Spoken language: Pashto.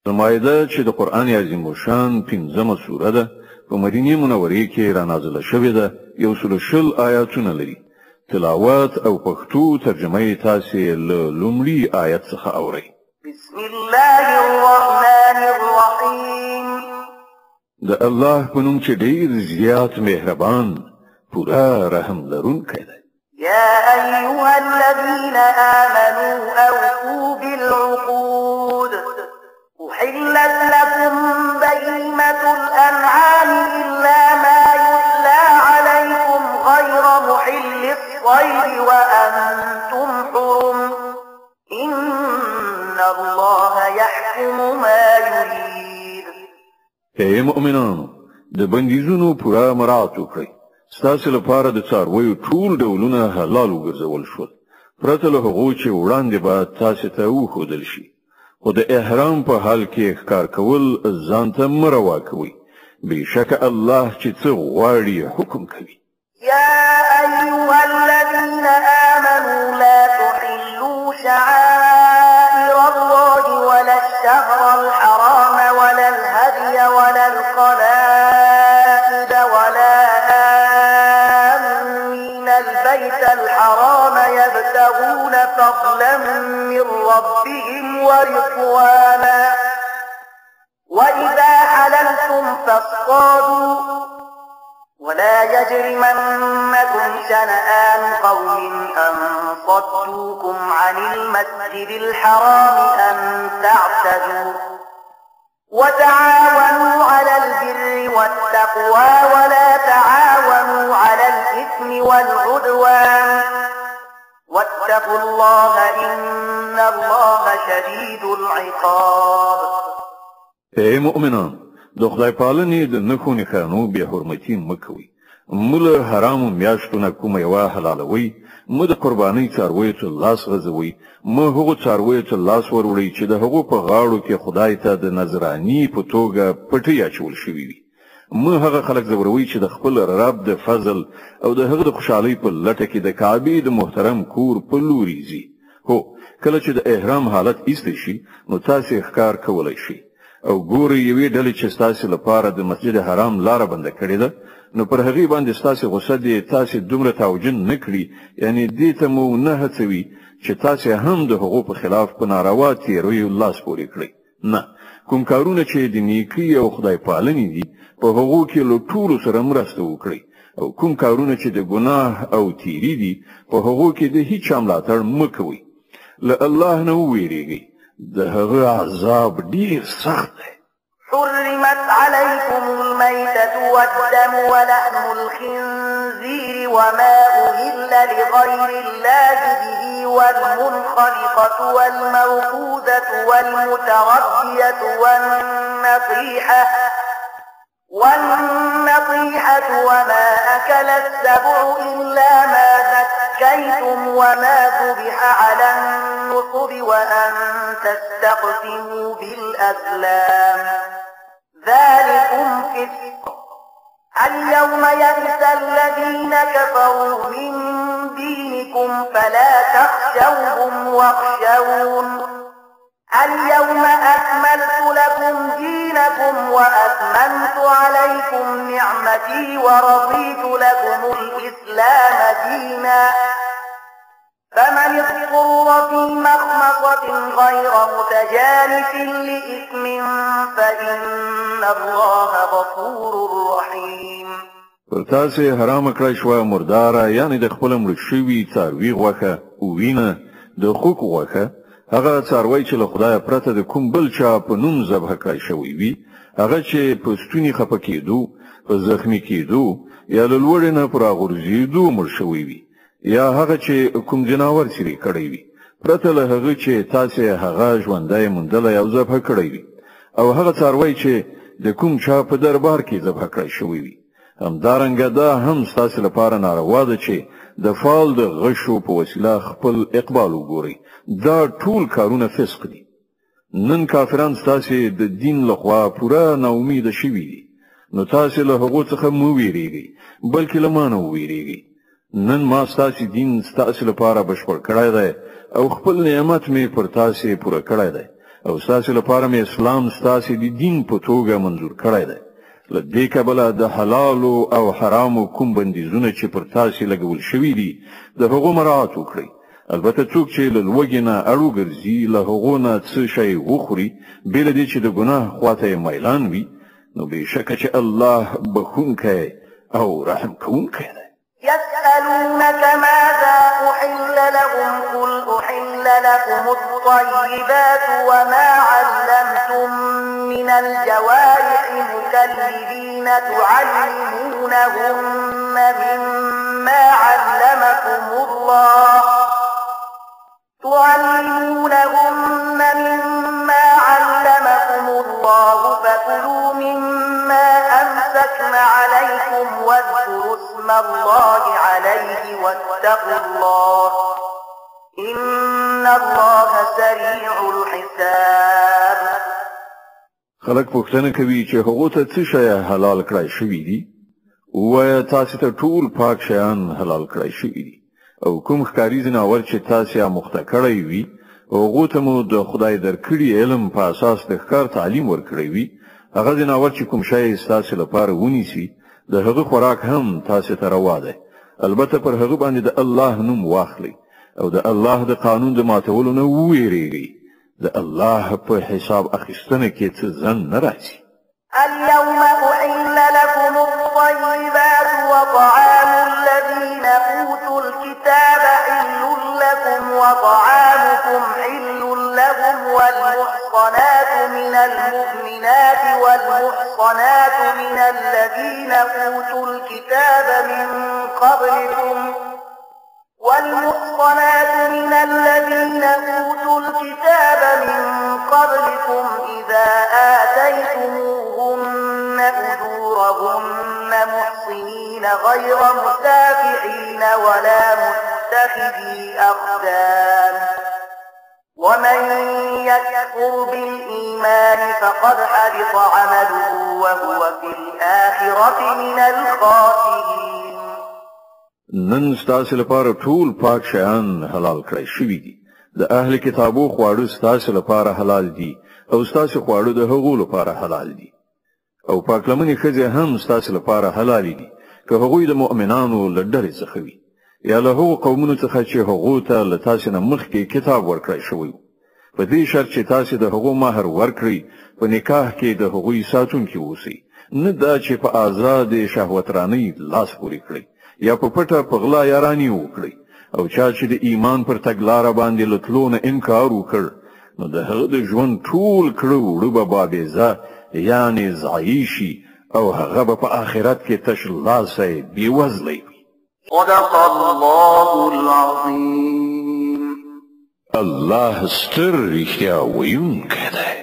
مائده چې د قرآن عظیم شان 15مه سوره ده په مدینه منوره کې را نازله شوې ده 120 آیاتونه لري تلاوت او پښتو ترجمه یې تاسو له لومړي آیت څخه اورئ بسم الله الرحمن الرحیم د الله په نوم چې ډیر زیات مهربان پورا رحم لرونکی دی يا أيها الذين آمنوا أوفوا بالعقود أحلت لكم بهيمة الأنعام إلا ما يتلى عليكم غير محل الصيد وأنتم حرم إن الله يحكم ما يريد. اے مؤمنانو د بندیزونو پورا مراعات وکړئ ستاسو لپاره د څارویو ټول ډولونه حلال وګرځول شول پرته له هغو چې وړاندې به تاسو ته وښودل شي خو د احرام په حال کې ښکار کول ځان ته مه روا کوئ بېشکه الله چې څه غواړي حکم کوي يا أيها الذين آمنوا لا تحلوا شعائر الله ولا الشهر الحرام ولا الهدي ولا القلائد ولا آمين البيت الحرام يبتغون فضلا من ربهم ورضوانا وإذا حللتم فاصطادوا ولا يجرمنكم شنآن قوم أن صدوكم عن المسجد الحرام أن تعتدوا وتعاونوا على البر والتقوى ولا تعاونوا على الإثم والعدوان واتقوا الله إن الله شديد العقاب. اے مؤمنان د خدای پالنې د نښو نښانو بې حرمتي مه کوئ مه له حرامو میاشتو نه کومه یوه حلالوئ مه د قربانۍ څارویو ته لاس غځوئ مه هغو څارویو ته لاس وروړئ چې د هغو په غاړو کې خدای ته د نذراني په توګه پټۍ اچول شوي وي مه هغه خلک ځوروئ چې د خپل رب د فضل او د هغه د خوشحالۍ په لټه کې د کعبې د محترم کور په لوري ځي هو کله چې د احرام حالت ایستی شي نو تاسې ښکار کولی شئ او ګوري یوې ډلې چې ستاسو لپاره د مسجد حرام لاره بنده کړې ده نو پر هغې باندې ستاسو غصه دې تاسو دومره توجن نه کړي یعنی دې ته مو نه هڅوي چې تاسو هم د هغو په خلاف په ناروا تېرویو لاس پورې کړئ نه کوم کارونه چې د نیکۍ او خدای پالنې دي په هغو کې له ټولو سره مرسته وکړئ او کوم کارونه چې د ګناه او تیری دي په هغو کې د هیڅ چا ملاتړ مه کوئ له الله نه وویریږئ ده هغه عذاب ډیر سخت دی حرمت عليكم الميتة والدم ولحم الخنزير وما أهل لغير الله به والمنخلقة والموقوذة والمتردية والنطيحة وما أكل السبع إلا ما ذكيتم وما ذبح على النصب وأن تستقسموا بالأزلام ذلكم فسق اليوم يئس الذين كفروا من دينكم فلا تخشوهم واخشون اليوم أكملت لكم دينكم وأتممت عليكم نعمتي ورضيت لكم الإسلام دينا فمن اضطر في مخمصة غير متجانف لإثم فإن الله غفور رحيم. پر تاسې حرام کړی شوه مرداره یعنی د خپل مړ شوي څاروي غوښه وینه د خوک غوښه هغه څاروی چې له خدایه پرته د کوم بل چا په نوم ذبح کړی شوی وي هغه چې په ستوني خفه کېدو په زخمي کېدو یا له لوړې نه په راغورځېدو مړ شوی وي یا هغه چې کوم جناور سری کړی وي پرته له هغه چې تاسې هغه ژوندی موندلی او ذبح کړی وي او هغه څاروی چې د کوم چا په دربار کې ذبح کړی شوی وي همدارنګه دا هم ستاسې لپاره ناروا ده چې د فال د غشو په وسیله خپل اقبال وګورئ دا ټول کارونه فسق دي نن کافران ستاسې د دین لخوا پوره ناامیده شوي دي نو تاسې له هغو څخه مه ویریږئ بلکې له ما نه وویریږئ نن ما ستاسې دین ستاسې لپاره بشپړ کړی دی او خپل نعمت مې پر تاسې پوره کړی دی او ستاسو لپاره مې اسلام ستاسو د دین په توګه منظور کړی دی له دې کبله د حلال او حرام کوم بندیزونه چې پر تاسو لګول شوي دي د هغو مراعات وکړئ البته څوک چې له لوږې نه اړو ګرځي له هغو نه څه شی وخوري بې له دې چې د ګناه خواته یې میلان وي نو بېشکه چې الله بخښونکی او رحم کوونکی دی يسألونك ماذا أحل لهم قل أحل لكم الطيبات وما علمتم من الجوارح مكلبين تعلمونهن مما علمكم الله فكلوا مما أمسكن عليكم واذكروا اسم الله عليه واتقوا الله إن الله سريع الحساب. خلق پوښتنه کوي چې هغه ته څه شی حلال کړای شوی دي او تاسو ته ټول پاک شیان حلال کړای شوی دي او کوم ښکاری ځناور چې تاسو یې مخته کړی وي هغه ته مو د خدای درکړي علم په اساس د ښکار تعلیم ورکړی وي هغه ځناور چې کوم شی تاسو لپاره ونیسي د هغه خوراک هم تاسو ته روا ده البته پر هغه باندې د الله نوم واخلي او د الله د قانون د ماتولو نه ویریږي د الله په حساب اخیستنه کې څه ځن نه راځي. اليوم أحل لكم الطيبات وطعام الذين أوتوا الكتاب حل لكم وطعامكم حل لهم والمحصنات من المؤمنات والمحصنات من الذين أوتوا الكتاب من قبلكم إذا آتيتموهن أجورهن محصنين غير مسافحين ولا متخذي أخدان ومن يكفر بالإيمان فقد حبط عمله وهو في الآخرة من الخاسرين. نن ستاسو لپاره ټول پاک شیان حلال کړی شوي دي د اهل کتابو خواړه ستاسو لپاره حلال دي او ستاسو خواړه د هغو لپاره حلال دي او پاک لمنې ښځې هم ستاسو لپاره حلال دي که هغوی د مؤمنانو له ډلې څخه وي یا له هغو قومونو څخه چې هغو ته له تاسو نه مخکې کتاب ورکړی شوی په دې شرط چې تاسو د هغو مهر ورکړئ په نکاح کې د هغوی ساتونکي اوسئ نه دا چې په آزاد شهوترانۍ لاس پورې کړئ یا په پټه په غلا یارانې وکړئ او چا چې د ایمان پر تګلاره باندې له تلو نه انکار وکړ نو د هغه د ژوند ټول کړه وړه به بابیزه یعنې ضایع شي او هغه به په آخرت کې تش لاسی بېوزلی وي. صدق الله العظيم. الله ستر رښتیا ویونکی دی.